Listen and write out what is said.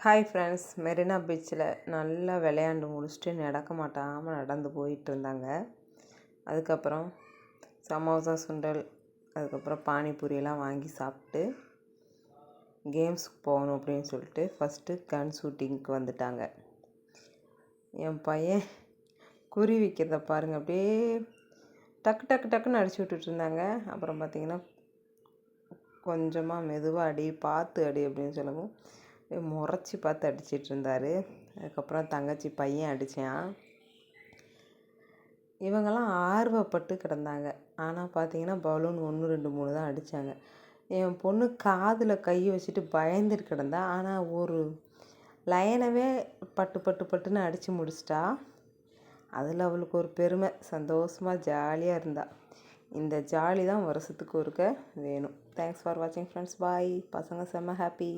Hi friends, Marina பீச்சில் நல்லா விளையாண்டு முடிச்சுட்டு நடக்க மாட்டாமல் நடந்து போயிட்டு இருந்தாங்க. அதுக்கப்புறம் சமோசா, சுண்டல், அதுக்கப்புறம் பானிபூரியெல்லாம் வாங்கி சாப்பிட்டு கேம்ஸுக்கு போகணும் அப்படின்னு சொல்லிட்டு ஃபஸ்ட்டு கன் ஷூட்டிங்க்கு வந்துட்டாங்க. என் பையன் குறி வைக்கிறத பாருங்கள், அப்படியே டக்கு டக்கு டக்குன்னு அடிச்சு விட்டுட்டு இருந்தாங்க. அப்புறம் பார்த்திங்கன்னா கொஞ்சமாக மெதுவாக அடி, பார்த்து அடி அப்படின்னு சொல்லவும் முறைச்சி பார்த்து அடிச்சிட்டு இருந்தார். அதுக்கப்புறம் தங்கச்சி பையன் அடித்தான். இவங்கெல்லாம் ஆர்வப்பட்டு கிடந்தாங்க. ஆனால் பார்த்தீங்கன்னா பலூன் 1 2 3 தான் அடித்தாங்க. என் பொண்ணு காதில் கையை வச்சுட்டு பயந்துட்டு கிடந்தா. ஆனால் ஒரு லைனவே பட்டு பட்டு பட்டுன்னு அடித்து முடிச்சிட்டா. அதில் அவளுக்கு ஒரு பெருமை, சந்தோஷமாக ஜாலியாக இருந்தா. இந்த ஜாலி தான் வருஷத்துக்கு ஒருக்க வேணும். தேங்க்ஸ் ஃபார் வாட்சிங் ஃப்ரெண்ட்ஸ். பாய். பசங்க செம்ம ஹாப்பி.